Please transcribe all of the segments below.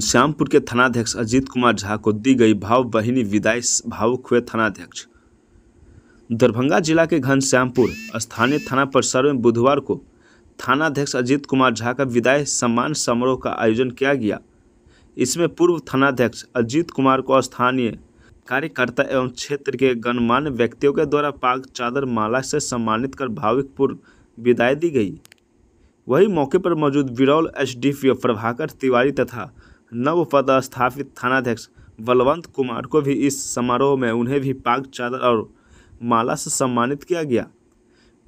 घनश्यामपुर के थानाध्यक्ष अजीत कुमार झा को दी गई भाव-बहिनी विदाई, भावुक हुए थानाध्यक्ष। दरभंगा जिला के घनश्यामपुर स्थानीय थाना परिसर में बुधवार को थानाध्यक्ष अजीत कुमार झा का विदाई सम्मान समारोह का आयोजन किया गया। इसमें पूर्व थानाध्यक्ष अजीत कुमार को स्थानीय कार्यकर्ता एवं क्षेत्र के गणमान्य व्यक्तियों के द्वारा पाग चादर माला से सम्मानित कर भावपूर्ण विदाई दी गई। वही मौके पर मौजूद बिरौल एसडीपीओ प्रभाकर तिवारी तथा नव पदस्थापित थानाध्यक्ष बलवंत कुमार को भी इस समारोह में उन्हें भी पाग चादर और माला से सम्मानित किया गया।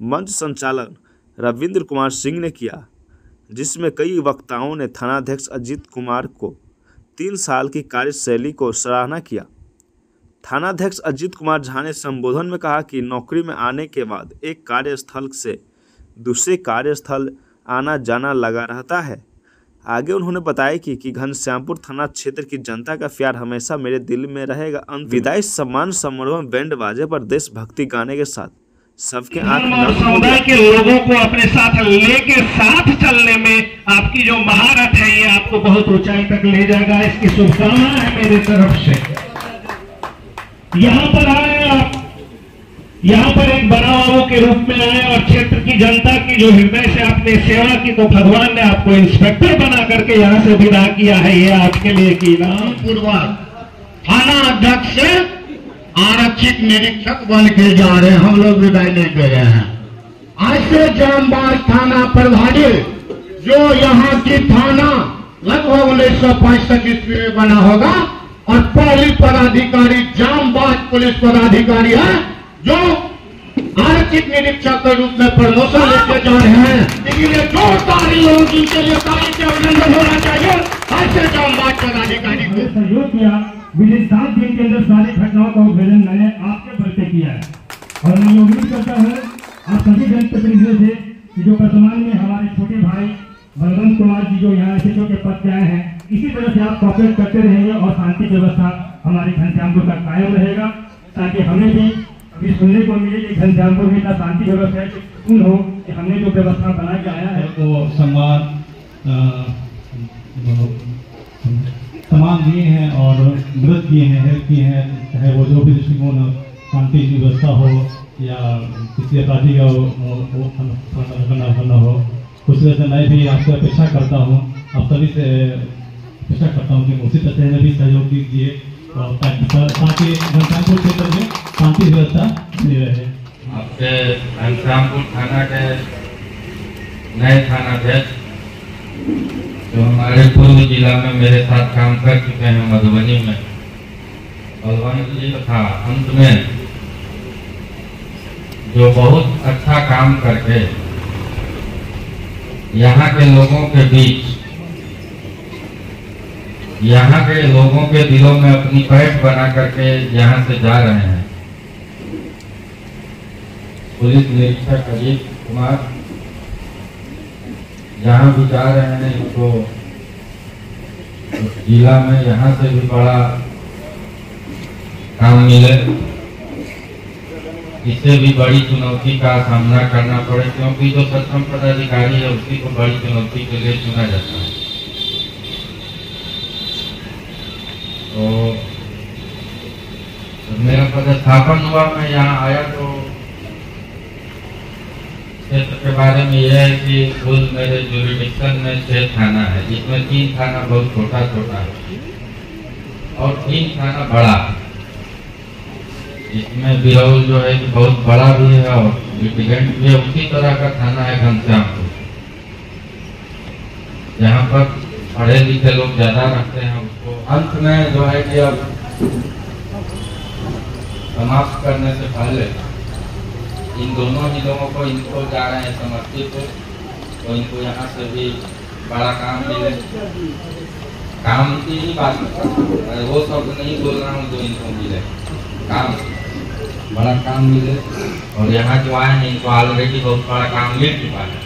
मंच संचालन रविंद्र कुमार सिंह ने किया, जिसमें कई वक्ताओं ने थानाध्यक्ष अजीत कुमार को 3 साल की कार्यशैली को सराहना किया। थानाध्यक्ष अजीत कुमार झा ने संबोधन में कहा कि नौकरी में आने के बाद एक कार्यस्थल से दूसरे कार्यस्थल आना जाना लगा रहता है। आगे उन्होंने बताया कि घनश्यामपुर थाना क्षेत्र की जनता का प्यार हमेशा मेरे दिल में रहेगा। विदाई सम्मान समारोह में बैंड बाजे पर देशभक्ति गाने के साथ सबके समुदाय के लोगों को अपने साथ लेके साथ चलने में आपकी जो महारत है ये आपको बहुत ऊंचाई तक ले जाएगा। इसकी शुभकामना है मेरी तरफ से। यहाँ पर आए आप, यहाँ पर एक बड़ा बाबू के रूप में आए और क्षेत्र की जनता की जो हृदय से आपने सेवा की, तो भगवान ने आपको इंस्पेक्टर बना करके यहाँ से विदा किया है। ये आपके लिए की नाम पूर्वक थाना अध्यक्ष से आरक्षित निरीक्षक बन के जा रहे हैं। हम लोग विदाई नहीं दे रहे हैं। आज से जामबाग थाना प्रभारी जो यहाँ की थाना लगभग 1965 ईस्वी में बना होगा और पहली पदाधिकारी जामबाग पुलिस पदाधिकारी है जो आरक्षित निरीक्षक के रूप में प्रमोशन लेके जा रहे हैं। इसलिए जोरदार लोग इनके लिए ताली से अभिनंदन होना चाहिए। ऐसे जामबाग पदाधिकारी को सहयोग किया। विदित 7 दिन के अंदर सारी घटनाओं का उद्भेदन मैंने आपके बल पे किया है और मैं उम्मीद करता हूँ आप सभी जनप्रतिनिधियों से कि जो वर्तमान में हमारे छोटे भाई बलवंत कुमार जी जो यहाँ एसएचओ के पद पे आए हैं, इसी तरह से आप कॉपरेट करते रहेंगे और शांति व्यवस्था हमारे घनश्यामपुर का कायम रहेगा, ताकि हमें भी अभी सुनने को मिले कि घनश्यामपुर में इतना शांति व्यवस्था है सुन हो कि हमने जो व्यवस्था बना के आया है वो सम्मान दिए हैं और मदद किए हैं, हेल्प किए हैं, चाहे वो जो भी दृष्टिकोण शांति की व्यवस्था हो या किसी अपराधी का करना हो। उस वजह से मैं भी आपसे अपेक्षा करता हूँ, आप सभी से अपेक्षा करता हूँ कि उसी तरह से भी सहयोग दीजिए ताकि घनश्यामपुर क्षेत्र में शांति व्यवस्था बनी रहे। आपके घनश्यामपुर थाना के नए थानाध्यक्ष जो हमारे पूर्व जिला में मेरे साथ काम कर चुके हैं मधुबनी में, बलवंत जी तथा अंत में जो बहुत अच्छा काम करके यहाँ के लोगों के बीच, यहाँ के लोगों के दिलों में अपनी पैठ बना करके यहाँ से जा रहे हैं। पुलिस निरीक्षक अजीत कुमार जहाँ भी जा रहे हैं, इनको जिला में यहाँ से भी बड़ा काम मिले, इससे भी बड़ी चुनौती का सामना करना पड़े, क्योंकि जो सक्षम पदाधिकारी है उसी को बड़ी चुनौती के लिए चुना जाता है। तो मेरा पदस्थापन हुआ, मैं यहाँ आया तो क्षेत्र के बारे में यह है कि कुल मेरे जुरिडिक्शन में 6 थाना है, जिसमें 3 थाना बहुत छोटा छोटा है और 3 थाना बड़ा है। इसमें बिरौल जो है कि बहुत बड़ा भी है और लिटिगेंट भी है। उसी तरह का थाना है घनश्यामपुर, जहाँ पर पढ़े लिखे लोग ज्यादा रहते हैं। उसको अंत में जो है कि अब समाप्त करने से पहले इन दोनों जिलों को इनको जा रहे हैं समस्तीपुर, तो इनको यहाँ से भी बड़ा काम मिले। काम की ही बात है, वो सब नहीं बोल रहा हूँ जो इनको मिले, काम बड़ा काम मिले। और यहाँ जो आए हैं इनको ऑलरेडी बहुत बड़ा काम मिल चुका है।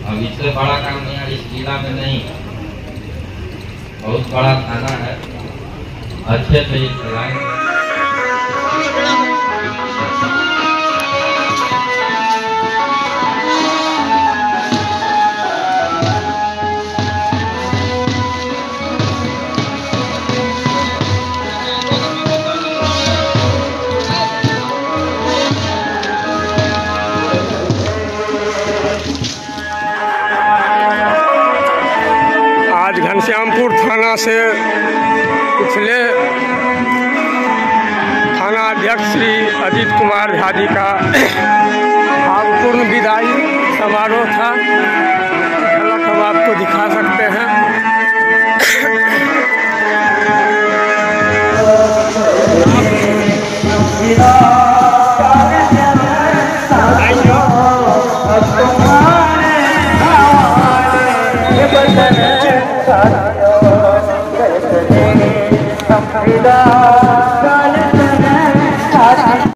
अब इससे बड़ा काम यहाँ इस जिला में नहीं, बहुत बड़ा थाना है, अच्छे से चलाएंगे। थाना से पिछले थाना अध्यक्ष श्री अजीत कुमार झा जी का भावपूर्ण विदाई समारोह था। झलक हम आपको दिखा सकते हैं। Sampai